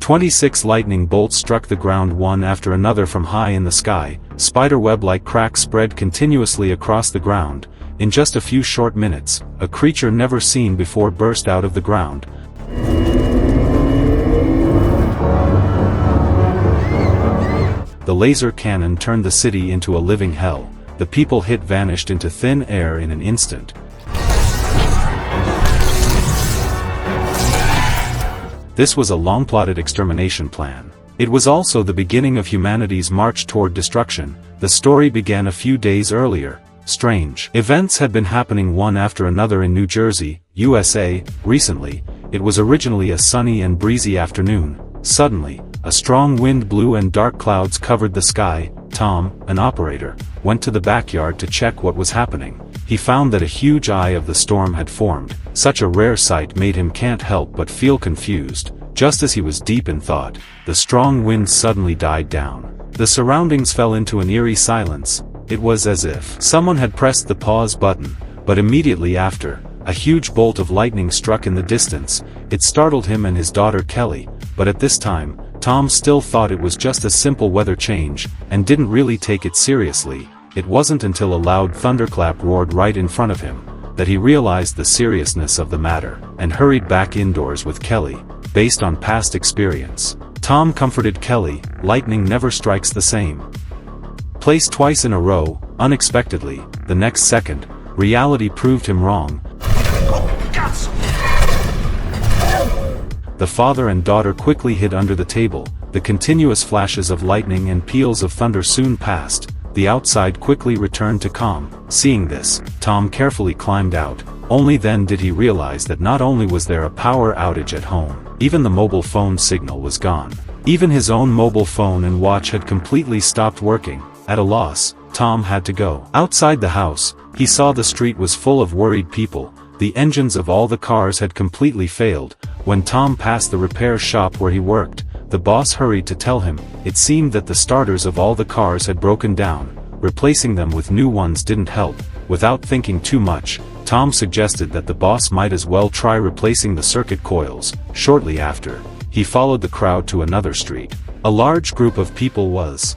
26 lightning bolts struck the ground one after another from high in the sky. Spiderweb-like cracks spread continuously across the ground. In just a few short minutes, a creature never seen before burst out of the ground. The laser cannon turned the city into a living hell. The people hit vanished into thin air in an instant. This was a long-plotted extermination plan. It was also the beginning of humanity's march toward destruction. The story began a few days earlier. Strange events had been happening one after another in New Jersey, USA. Recently, it was originally a sunny and breezy afternoon. Suddenly, a strong wind blew and dark clouds covered the sky. Tom, an operator, went to the backyard to check what was happening. He found that a huge eye of the storm had formed. Such a rare sight made him can't help but feel confused. Just as he was deep in thought, the strong wind suddenly died down. The surroundings fell into an eerie silence. It was as if someone had pressed the pause button, but immediately after, a huge bolt of lightning struck in the distance. It startled him and his daughter Kelly, but at this time, Tom still thought it was just a simple weather change, and didn't really take it seriously. It wasn't until a loud thunderclap roared right in front of him, that he realized the seriousness of the matter, and hurried back indoors with Kelly. Based on past experience, Tom comforted Kelly, lightning never strikes the same place twice in a row. Unexpectedly, the next second, reality proved him wrong. The father and daughter quickly hid under the table. The continuous flashes of lightning and peals of thunder soon passed. The outside quickly returned to calm. Seeing this, Tom carefully climbed out. Only then did he realize that not only was there a power outage at home, even the mobile phone signal was gone. Even his own mobile phone and watch had completely stopped working. At a loss, Tom had to go. Outside the house, he saw the street was full of worried people. The engines of all the cars had completely failed. When Tom passed the repair shop where he worked, the boss hurried to tell him. It seemed that the starters of all the cars had broken down. Replacing them with new ones didn't help. Without thinking too much, Tom suggested that the boss might as well try replacing the circuit coils. Shortly after, he followed the crowd to another street. A large group of people was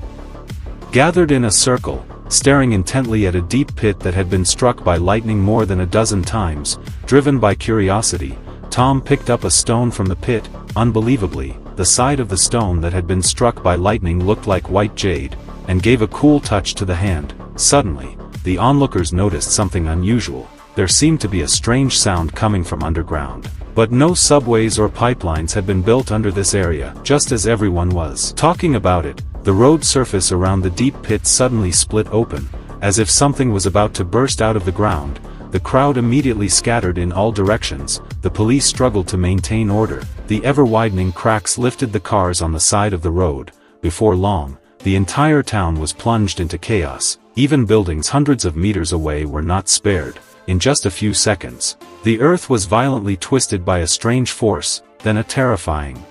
gathered in a circle, staring intently at a deep pit that had been struck by lightning more than a dozen times. Driven by curiosity, Tom picked up a stone from the pit. Unbelievably, the side of the stone that had been struck by lightning looked like white jade, and gave a cool touch to the hand. Suddenly, the onlookers noticed something unusual. There seemed to be a strange sound coming from underground. But no subways or pipelines had been built under this area. Just as everyone was talking about it, the road surface around the deep pit suddenly split open, as if something was about to burst out of the ground. The crowd immediately scattered in all directions. The police struggled to maintain order. The ever-widening cracks lifted the cars on the side of the road. Before long, the entire town was plunged into chaos. Even buildings hundreds of meters away were not spared. In just a few seconds, the earth was violently twisted by a strange force. Then a terrifying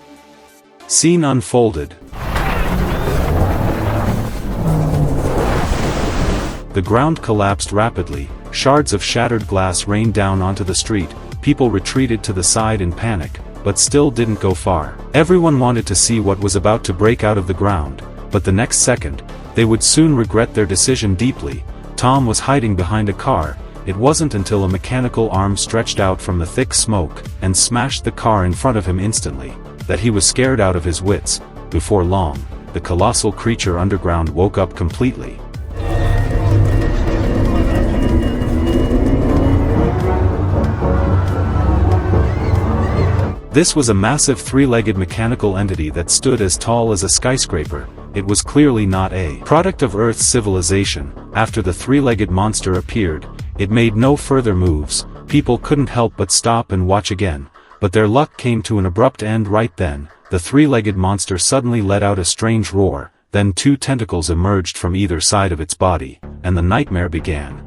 scene unfolded. The ground collapsed rapidly. Shards of shattered glass rained down onto the street. People retreated to the side in panic, but still didn't go far. Everyone wanted to see what was about to break out of the ground, but the next second, they would soon regret their decision deeply. Tom was hiding behind a car. It wasn't until a mechanical arm stretched out from the thick smoke and smashed the car in front of him instantly that he was scared out of his wits. Before long, the colossal creature underground woke up completely. This was a massive three-legged mechanical entity that stood as tall as a skyscraper. It was clearly not a product of Earth's civilization. After the three-legged monster appeared, it made no further moves. People couldn't help but stop and watch again. But their luck came to an abrupt end right then. The three-legged monster suddenly let out a strange roar. Then two tentacles emerged from either side of its body, and the nightmare began.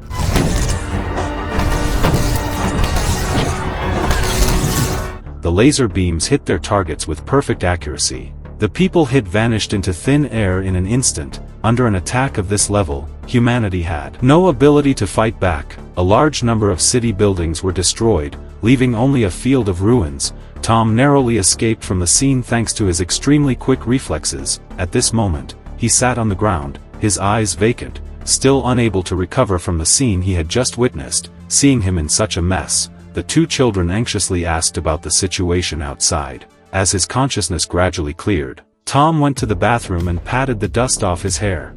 The laser beams hit their targets with perfect accuracy. The people hit vanished into thin air in an instant. Under an attack of this level, humanity had no ability to fight back. A large number of city buildings were destroyed, leaving only a field of ruins. Tom narrowly escaped from the scene thanks to his extremely quick reflexes. At this moment, he sat on the ground, his eyes vacant, still unable to recover from the scene he had just witnessed. Seeing him in such a mess, the two children anxiously asked about the situation outside. As his consciousness gradually cleared, Tom went to the bathroom and patted the dust off his hair.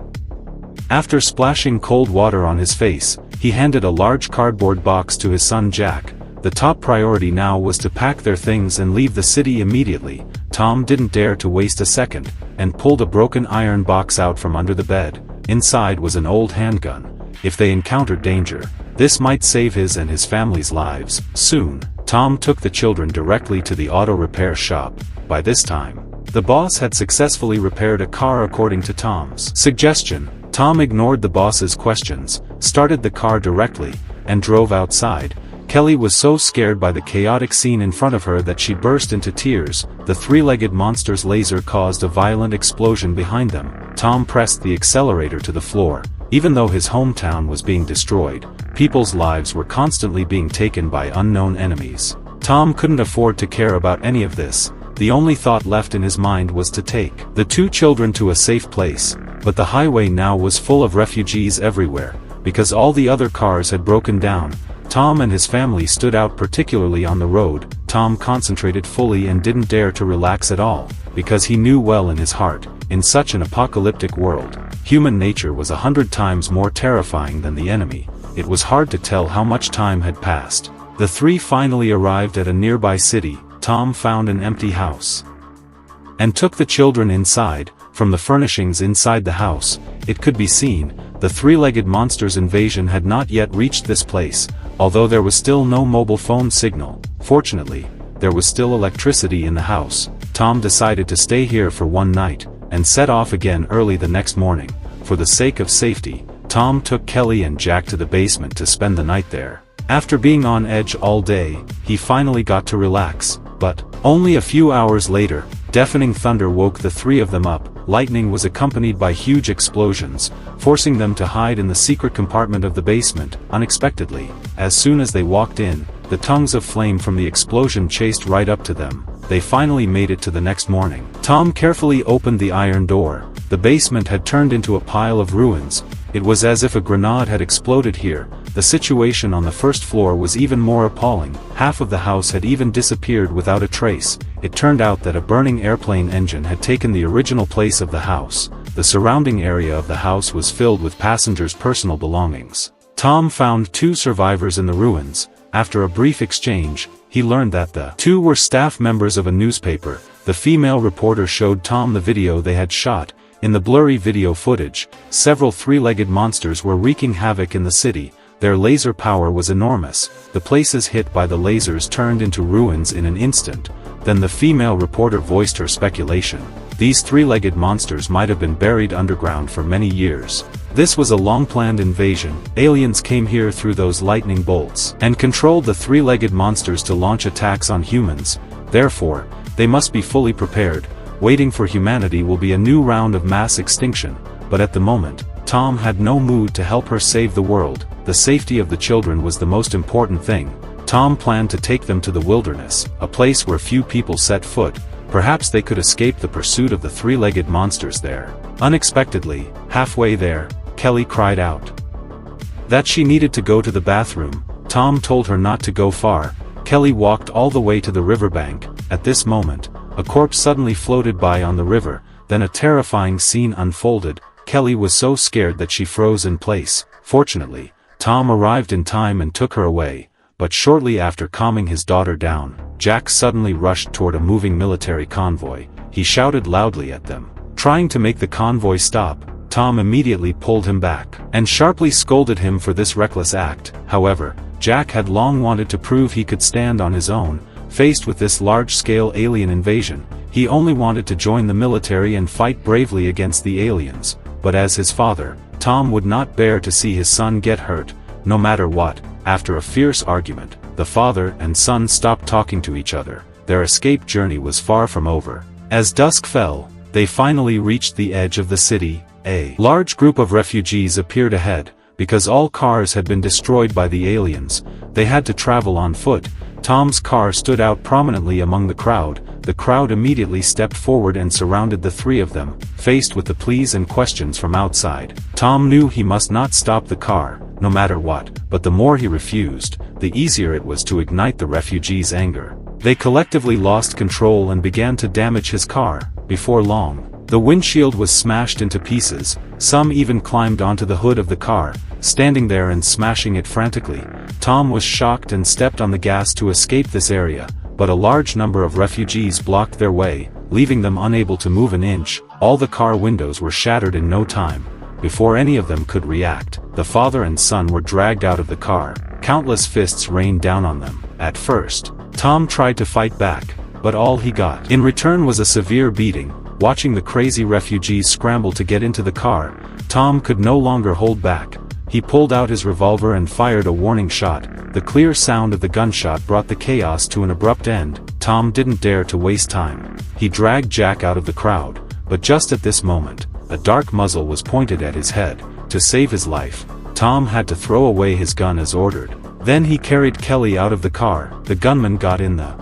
After splashing cold water on his face, he handed a large cardboard box to his son Jack. The top priority now was to pack their things and leave the city immediately. Tom didn't dare to waste a second, and pulled a broken iron box out from under the bed. Inside was an old handgun. If they encountered danger, this might save his and his family's lives. Soon, Tom took the children directly to the auto repair shop. By this time, the boss had successfully repaired a car according to Tom's suggestion. Tom ignored the boss's questions, started the car directly, and drove outside. Kelly was so scared by the chaotic scene in front of her that she burst into tears. The three-legged monster's laser caused a violent explosion behind them. Tom pressed the accelerator to the floor. Even though his hometown was being destroyed, people's lives were constantly being taken by unknown enemies. Tom couldn't afford to care about any of this. The only thought left in his mind was to take the two children to a safe place. But the highway now was full of refugees everywhere, because all the other cars had broken down. Tom and his family stood out particularly on the road. Tom concentrated fully and didn't dare to relax at all, because he knew well in his heart, in such an apocalyptic world, human nature was 100 times more terrifying than the enemy. It was hard to tell how much time had passed. The three finally arrived at a nearby city. Tom found an empty house and took the children inside. From the furnishings inside the house, it could be seen, the three-legged monster's invasion had not yet reached this place, although there was still no mobile phone signal. Fortunately, there was still electricity in the house. Tom decided to stay here for one night, and set off again early the next morning. For the sake of safety, Tom took Kelly and Jack to the basement to spend the night there. After being on edge all day, he finally got to relax, but only a few hours later, deafening thunder woke the three of them up. Lightning was accompanied by huge explosions, forcing them to hide in the secret compartment of the basement. Unexpectedly, as soon as they walked in, the tongues of flame from the explosion chased right up to them. They finally made it to the next morning. Tom carefully opened the iron door. The basement had turned into a pile of ruins. It was as if a grenade had exploded here. The situation on the first floor was even more appalling. Half of the house had even disappeared without a trace. It turned out that a burning airplane engine had taken the original place of the house. The surrounding area of the house was filled with passengers' personal belongings. Tom found two survivors in the ruins. After a brief exchange, he learned that the two were staff members of a newspaper. The female reporter showed Tom the video they had shot. In the blurry video footage, several three-legged monsters were wreaking havoc in the city. Their laser power was enormous. The places hit by the lasers turned into ruins in an instant. Then the female reporter voiced her speculation. These three-legged monsters might have been buried underground for many years. This was a long-planned invasion. Aliens came here through those lightning bolts and controlled the three-legged monsters to launch attacks on humans. Therefore, they must be fully prepared. Waiting for humanity will be a new round of mass extinction. But at the moment, Tom had no mood to help her save the world. The safety of the children was the most important thing. Tom planned to take them to the wilderness, a place where few people set foot. Perhaps they could escape the pursuit of the three-legged monsters there. Unexpectedly, halfway there, Kelly cried out that she needed to go to the bathroom. Tom told her not to go far. Kelly walked all the way to the riverbank. At this moment, a corpse suddenly floated by on the river. Then a terrifying scene unfolded. Kelly was so scared that she froze in place. Fortunately, Tom arrived in time and took her away. But shortly after calming his daughter down, Jack suddenly rushed toward a moving military convoy. He shouted loudly at them, trying to make the convoy stop. Tom immediately pulled him back and sharply scolded him for this reckless act. However, Jack had long wanted to prove he could stand on his own. Faced with this large-scale alien invasion, he only wanted to join the military and fight bravely against the aliens. But as his father, Tom would not bear to see his son get hurt, no matter what. After a fierce argument, the father and son stopped talking to each other. Their escape journey was far from over. As dusk fell, they finally reached the edge of the city. A large group of refugees appeared ahead. Because all cars had been destroyed by the aliens, they had to travel on foot. Tom's car stood out prominently among the crowd. The crowd immediately stepped forward and surrounded the three of them, faced with the pleas and questions from outside. Tom knew he must not stop the car, no matter what, but the more he refused, the easier it was to ignite the refugees' anger. They collectively lost control and began to damage his car. Before long, the windshield was smashed into pieces. Some even climbed onto the hood of the car, standing there and smashing it frantically. Tom was shocked and stepped on the gas to escape this area, but a large number of refugees blocked their way, leaving them unable to move an inch. All the car windows were shattered in no time. Before any of them could react, the father and son were dragged out of the car. Countless fists rained down on them. At first, Tom tried to fight back, but all he got in return was a severe beating. Watching the crazy refugees scramble to get into the car, Tom could no longer hold back. He pulled out his revolver and fired a warning shot. The clear sound of the gunshot brought the chaos to an abrupt end. Tom didn't dare to waste time. He dragged Jack out of the crowd, but just at this moment, a dark muzzle was pointed at his head. To save his life, Tom had to throw away his gun as ordered. Then he carried Kelly out of the car. The gunman got in the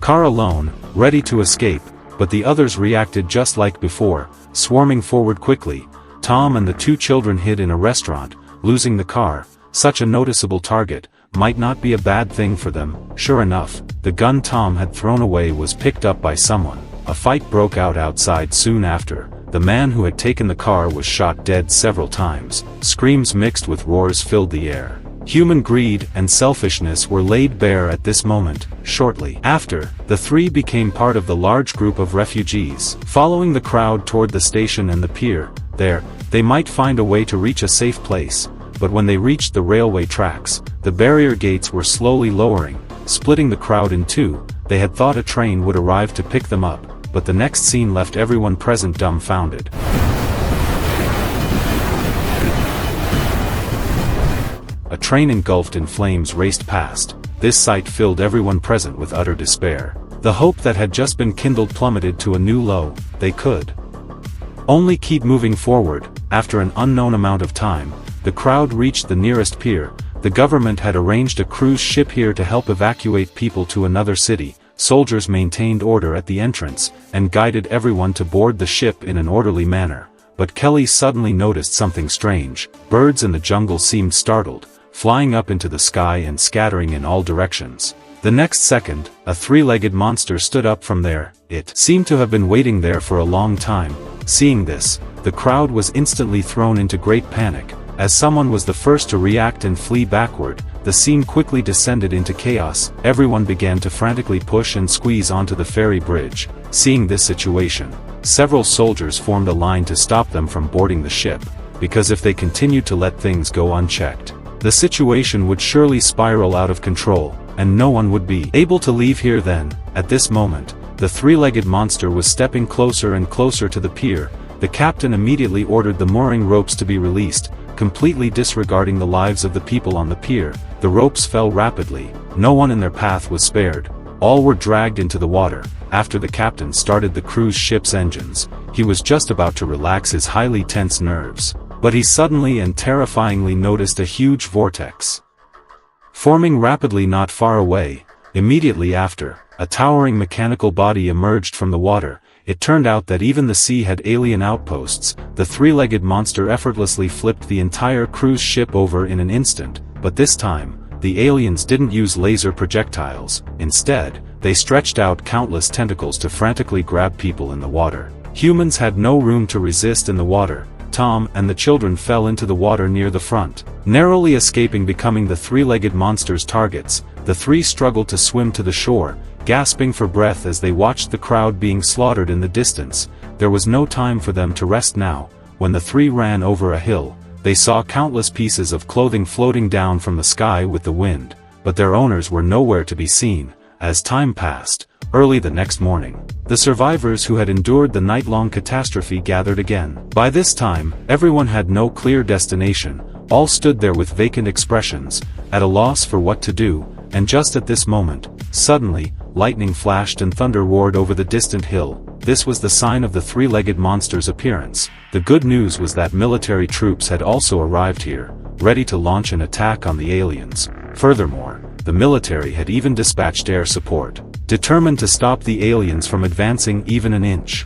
car alone, ready to escape, but the others reacted just like before, swarming forward quickly. Tom and the two children hid in a restaurant, losing the car. Such a noticeable target might not be a bad thing for them. Sure enough, the gun Tom had thrown away was picked up by someone. A fight broke out outside soon after. The man who had taken the car was shot dead several times. Screams mixed with roars filled the air. Human greed and selfishness were laid bare at this moment. Shortly after, the three became part of the large group of refugees, following the crowd toward the station and the pier. There, they might find a way to reach a safe place, but when they reached the railway tracks, the barrier gates were slowly lowering, splitting the crowd in two. They had thought a train would arrive to pick them up, but the next scene left everyone present dumbfounded. A train engulfed in flames raced past. This sight filled everyone present with utter despair. The hope that had just been kindled plummeted to a new low. They could only keep moving forward. After an unknown amount of time, the crowd reached the nearest pier. The government had arranged a cruise ship here to help evacuate people to another city. Soldiers maintained order at the entrance, and guided everyone to board the ship in an orderly manner. But Kelly suddenly noticed something strange. Birds in the jungle seemed startled, flying up into the sky and scattering in all directions. The next second, a three-legged monster stood up from there. It seemed to have been waiting there for a long time. Seeing this, the crowd was instantly thrown into great panic. As someone was the first to react and flee backward, the scene quickly descended into chaos. Everyone began to frantically push and squeeze onto the ferry bridge. Seeing this situation, several soldiers formed a line to stop them from boarding the ship, because if they continued to let things go unchecked, the situation would surely spiral out of control, and no one would be able to leave here then. At this moment, the three-legged monster was stepping closer and closer to the pier. The captain immediately ordered the mooring ropes to be released, completely disregarding the lives of the people on the pier. The ropes fell rapidly. No one in their path was spared. All were dragged into the water. After the captain started the cruise ship's engines, he was just about to relax his highly tense nerves, but he suddenly and terrifyingly noticed a huge vortex forming rapidly not far away. Immediately after, a towering mechanical body emerged from the water. It turned out that even the sea had alien outposts. The three-legged monster effortlessly flipped the entire cruise ship over in an instant, but this time, the aliens didn't use laser projectiles. Instead, they stretched out countless tentacles to frantically grab people in the water. Humans had no room to resist in the water. Tom and the children fell into the water near the front, narrowly escaping becoming the three-legged monster's targets. The three struggled to swim to the shore, gasping for breath as they watched the crowd being slaughtered in the distance. There was no time for them to rest now. When the three ran over a hill, they saw countless pieces of clothing floating down from the sky with the wind, but their owners were nowhere to be seen. As time passed, early the next morning, the survivors who had endured the night-long catastrophe gathered again. By this time, everyone had no clear destination. All stood there with vacant expressions, at a loss for what to do, and just at this moment, suddenly, lightning flashed and thunder roared over the distant hill. This was the sign of the three-legged monster's appearance. The good news was that military troops had also arrived here, ready to launch an attack on the aliens. Furthermore, the military had even dispatched air support, determined to stop the aliens from advancing even an inch.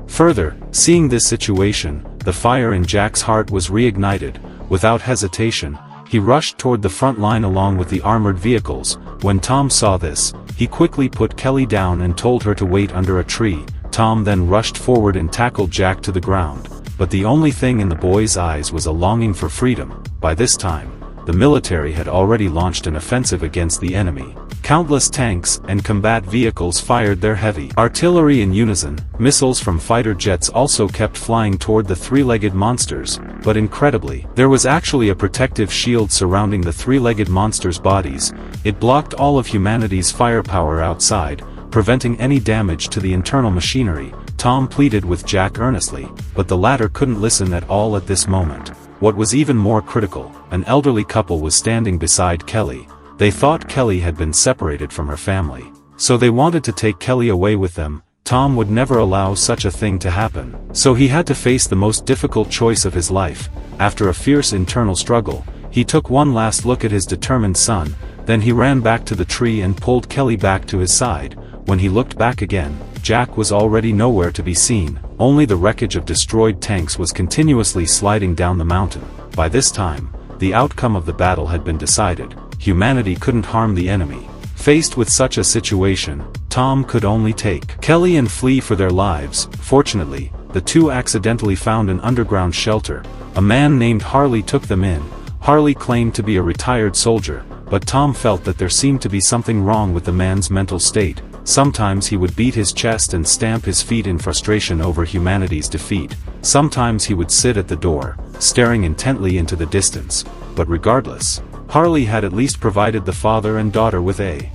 Further, seeing this situation, the fire in Jack's heart was reignited. Without hesitation, he rushed toward the front line along with the armored vehicles. When Tom saw this, he quickly put Kelly down and told her to wait under a tree. Tom then rushed forward and tackled Jack to the ground, but the only thing in the boy's eyes was a longing for freedom. By this time, the military had already launched an offensive against the enemy. Countless tanks and combat vehicles fired their heavy artillery in unison. Missiles from fighter jets also kept flying toward the three-legged monsters, but incredibly, there was actually a protective shield surrounding the three-legged monsters' bodies. It blocked all of humanity's firepower outside, preventing any damage to the internal machinery. Tom pleaded with Jack earnestly, but the latter couldn't listen at all at this moment. What was even more critical, an elderly couple was standing beside Kelly. They thought Kelly had been separated from her family, so they wanted to take Kelly away with them. Tom would never allow such a thing to happen, so he had to face the most difficult choice of his life. After a fierce internal struggle, he took one last look at his determined son, then he ran back to the tree and pulled Kelly back to his side. When he looked back again, Jack was already nowhere to be seen. Only the wreckage of destroyed tanks was continuously sliding down the mountain. By this time, the outcome of the battle had been decided. Humanity couldn't harm the enemy. Faced with such a situation, Tom could only take Kelly and flee for their lives. Fortunately, the two accidentally found an underground shelter. A man named Harley took them in. Harley claimed to be a retired soldier, but Tom felt that there seemed to be something wrong with the man's mental state. Sometimes he would beat his chest and stamp his feet in frustration over humanity's defeat. Sometimes he would sit at the door, staring intently into the distance. But regardless, Harley had at least provided the father and daughter with a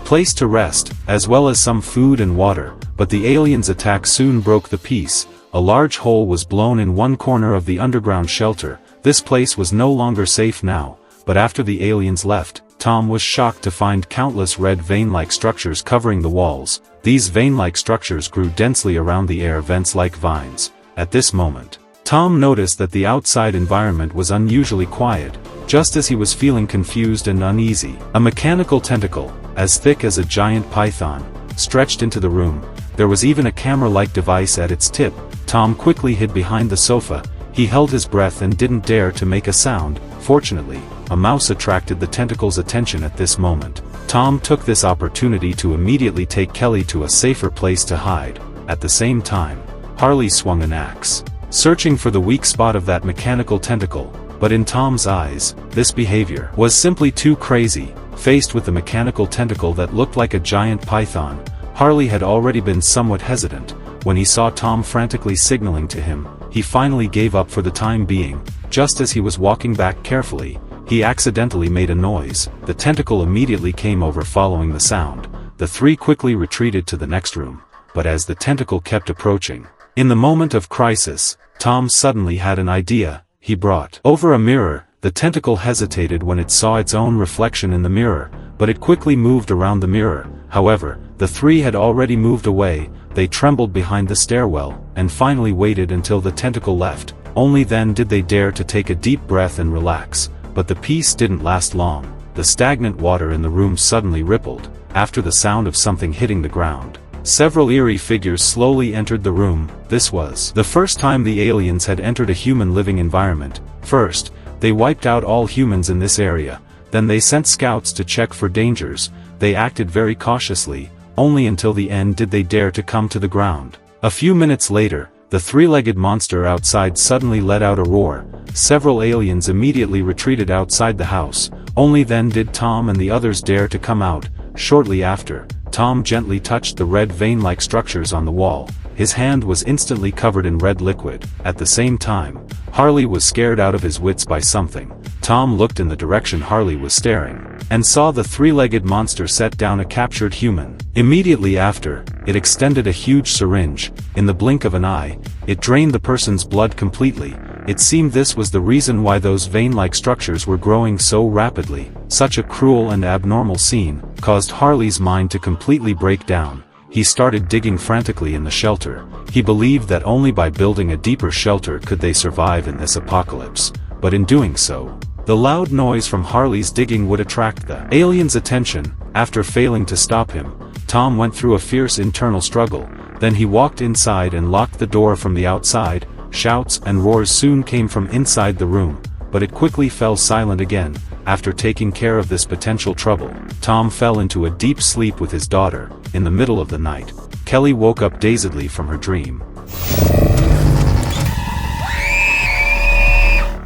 place to rest, as well as some food and water. But the aliens' attack soon broke the peace. A large hole was blown in one corner of the underground shelter. This place was no longer safe now, but after the aliens left, Tom was shocked to find countless red vein-like structures covering the walls. These vein-like structures grew densely around the air vents like vines. At this moment, Tom noticed that the outside environment was unusually quiet. Just as he was feeling confused and uneasy, a mechanical tentacle, as thick as a giant python, stretched into the room. There was even a camera-like device at its tip. Tom quickly hid behind the sofa. He held his breath and didn't dare to make a sound. Fortunately, a mouse attracted the tentacle's attention at this moment. Tom took this opportunity to immediately take Kelly to a safer place to hide. At the same time, Harley swung an axe, searching for the weak spot of that mechanical tentacle. But in Tom's eyes, this behavior was simply too crazy. Faced with the mechanical tentacle that looked like a giant python, Harley had already been somewhat hesitant. When he saw Tom frantically signaling to him, he finally gave up for the time being. Just as he was walking back carefully, he accidentally made a noise. The tentacle immediately came over following the sound. The three quickly retreated to the next room, but as the tentacle kept approaching, in the moment of crisis, Tom suddenly had an idea. He brought over a mirror. The tentacle hesitated when it saw its own reflection in the mirror, but it quickly moved around the mirror. However, the three had already moved away. They trembled behind the stairwell, and finally waited until the tentacle left. Only then did they dare to take a deep breath and relax. But the peace didn't last long. The stagnant water in the room suddenly rippled, after the sound of something hitting the ground. Several eerie figures slowly entered the room. This was the first time the aliens had entered a human living environment. First, they wiped out all humans in this area. Then they sent scouts to check for dangers. They acted very cautiously. Only until the end did they dare to come to the ground. A few minutes later, the three-legged monster outside suddenly let out a roar. Several aliens immediately retreated outside the house. Only then did Tom and the others dare to come out. Shortly after, Tom gently touched the red vein-like structures on the wall. His hand was instantly covered in red liquid. At the same time, Harley was scared out of his wits by something. Tom looked in the direction Harley was staring, and saw the three-legged monster set down a captured human. Immediately after, it extended a huge syringe. In the blink of an eye, it drained the person's blood completely. It seemed this was the reason why those vein-like structures were growing so rapidly. Such a cruel and abnormal scene caused Harley's mind to completely break down. He started digging frantically in the shelter. He believed that only by building a deeper shelter could they survive in this apocalypse. But in doing so, The loud noise from Harley's digging would attract the alien's attention. After failing to stop him, Tom went through a fierce internal struggle. Then he walked inside and locked the door from the outside. Shouts and roars soon came from inside the room, but it quickly fell silent again. After taking care of this potential trouble, Tom fell into a deep sleep with his daughter. In the middle of the night, Kelly woke up dazedly from her dream.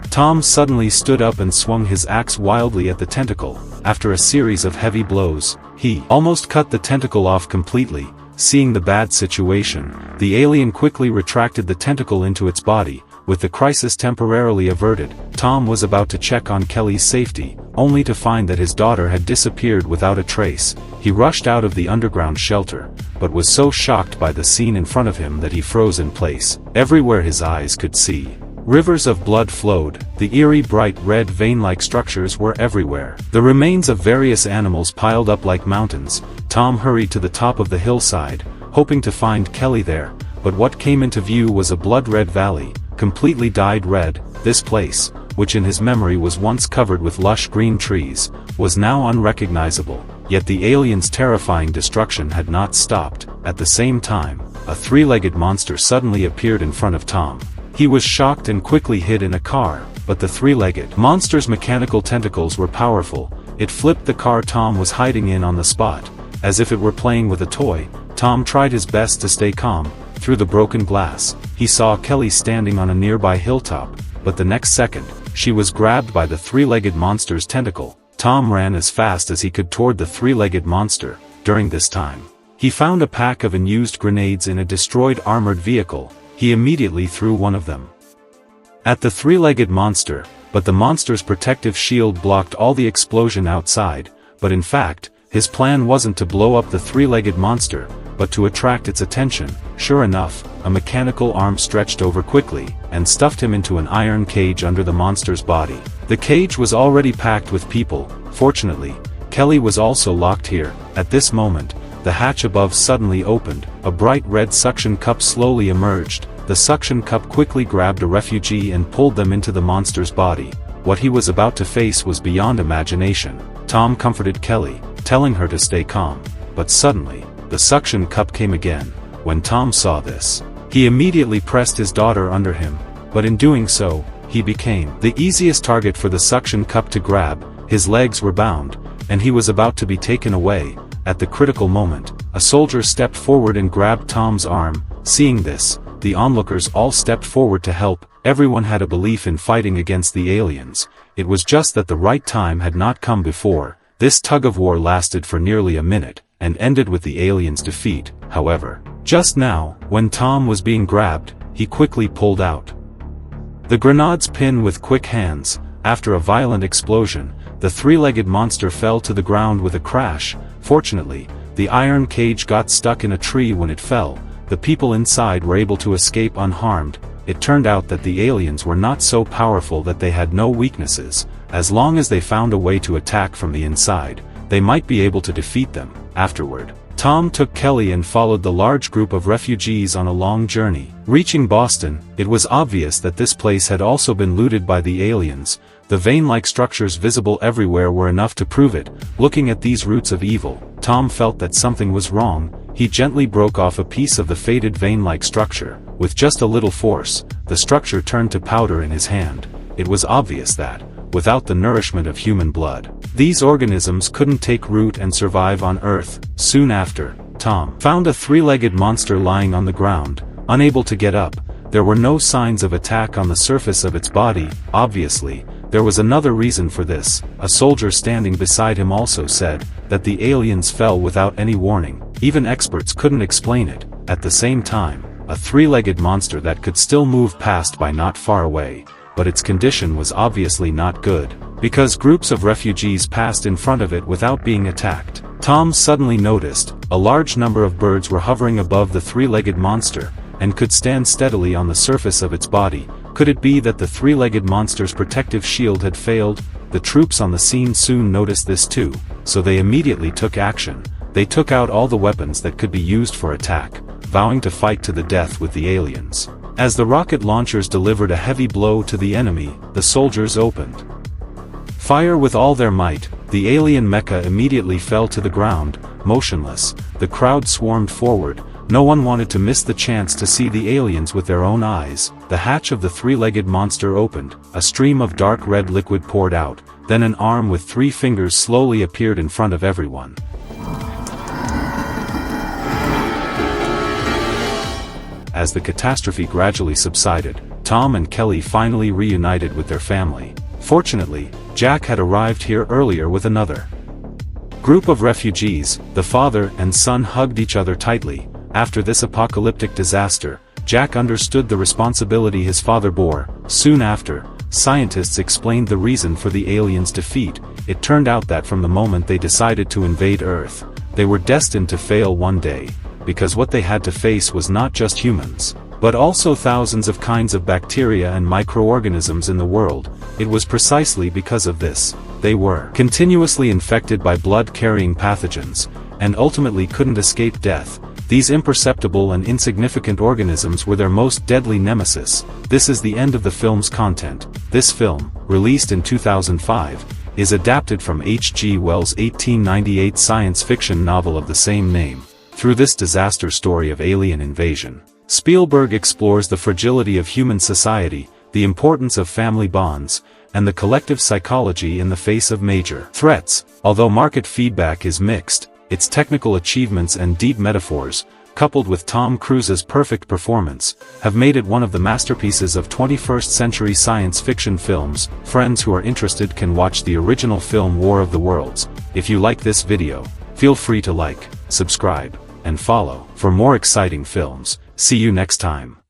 Tom suddenly stood up and swung his axe wildly at the tentacle. After a series of heavy blows, he almost cut the tentacle off completely. Seeing the bad situation, the alien quickly retracted the tentacle into its body. With the crisis temporarily averted, Tom was about to check on Kelly's safety, only to find that his daughter had disappeared without a trace. He rushed out of the underground shelter, but was so shocked by the scene in front of him that he froze in place. Everywhere his eyes could see, rivers of blood flowed. The eerie bright red vein-like structures were everywhere. The remains of various animals piled up like mountains. Tom hurried to the top of the hillside, hoping to find Kelly there, but what came into view was a blood-red valley, completely dyed red. This place, which in his memory was once covered with lush green trees, was now unrecognizable. Yet the alien's terrifying destruction had not stopped. At the same time, a three-legged monster suddenly appeared in front of Tom. He was shocked and quickly hid in a car, but the three-legged monster's mechanical tentacles were powerful. It flipped the car Tom was hiding in on the spot. As if it were playing with a toy, Tom tried his best to stay calm. Through the broken glass, he saw Kelly standing on a nearby hilltop, but the next second, she was grabbed by the three-legged monster's tentacle. Tom ran as fast as he could toward the three-legged monster. During this time, he found a pack of unused grenades in a destroyed armored vehicle. He immediately threw one of them at the three-legged monster, but the monster's protective shield blocked all the explosion outside. But in fact, his plan wasn't to blow up the three-legged monster, but to attract its attention. Sure enough, a mechanical arm stretched over quickly, and stuffed him into an iron cage under the monster's body. The cage was already packed with people. Fortunately, Kelly was also locked here. At this moment, the hatch above suddenly opened. A bright red suction cup slowly emerged. The suction cup quickly grabbed a refugee and pulled them into the monster's body. What he was about to face was beyond imagination. Tom comforted Kelly, telling her to stay calm. But suddenly, the suction cup came again. When Tom saw this, he immediately pressed his daughter under him, but in doing so, he became the easiest target for the suction cup to grab. His legs were bound, and he was about to be taken away. At the critical moment, a soldier stepped forward and grabbed Tom's arm. Seeing this, the onlookers all stepped forward to help. Everyone had a belief in fighting against the aliens. It was just that the right time had not come before. This tug-of-war lasted for nearly a minute, and ended with the aliens' defeat. However, just now, when Tom was being grabbed, he quickly pulled out the grenade's pin with quick hands. After a violent explosion, the three-legged monster fell to the ground with a crash. Fortunately, the iron cage got stuck in a tree when it fell. The people inside were able to escape unharmed. It turned out that the aliens were not so powerful that they had no weaknesses. As long as they found a way to attack from the inside, they might be able to defeat them. Afterward, Tom took Kelly and followed the large group of refugees on a long journey. Reaching Boston, it was obvious that this place had also been looted by the aliens. The vein-like structures visible everywhere were enough to prove it. Looking at these roots of evil, Tom felt that something was wrong. He gently broke off a piece of the faded vein-like structure. With just a little force, the structure turned to powder in his hand. It was obvious that, without the nourishment of human blood, these organisms couldn't take root and survive on Earth. Soon after, Tom found a three-legged monster lying on the ground, unable to get up. There were no signs of attack on the surface of its body. Obviously, there was another reason for this. A soldier standing beside him also said that the aliens fell without any warning. Even experts couldn't explain it. At the same time, a three-legged monster that could still move passed by not far away, but its condition was obviously not good, because groups of refugees passed in front of it without being attacked. Tom suddenly noticed a large number of birds were hovering above the three-legged monster, and could stand steadily on the surface of its body. Could it be that the three-legged monster's protective shield had failed? The troops on the scene soon noticed this too, so they immediately took action. They took out all the weapons that could be used for attack, vowing to fight to the death with the aliens. As the rocket launchers delivered a heavy blow to the enemy, the soldiers opened Fire with all their might, the alien mecha immediately fell to the ground, motionless. The crowd swarmed forward. No one wanted to miss the chance to see the aliens with their own eyes. The hatch of the three-legged monster opened, a stream of dark red liquid poured out, then an arm with 3 fingers slowly appeared in front of everyone. As the catastrophe gradually subsided, Tom and Kelly finally reunited with their family. Fortunately, Jack had arrived here earlier with another group of refugees. The father and son hugged each other tightly. After this apocalyptic disaster, Jack understood the responsibility his father bore. Soon after, scientists explained the reason for the aliens' defeat. It turned out that from the moment they decided to invade Earth, they were destined to fail one day, because what they had to face was not just humans, but also thousands of kinds of bacteria and microorganisms in the world. It was precisely because of this, they were continuously infected by blood-carrying pathogens, and ultimately couldn't escape death. These imperceptible and insignificant organisms were their most deadly nemesis. This is the end of the film's content. This film, released in 2005, is adapted from H.G. Wells' 1898 science fiction novel of the same name. Through this disaster story of alien invasion, Spielberg explores the fragility of human society, the importance of family bonds, and the collective psychology in the face of major threats. Although market feedback is mixed, its technical achievements and deep metaphors, coupled with Tom Cruise's perfect performance, have made it one of the masterpieces of 21st-century science fiction films. Friends who are interested can watch the original film War of the Worlds. If you like this video, feel free to like, subscribe, and follow for more exciting films. See you next time.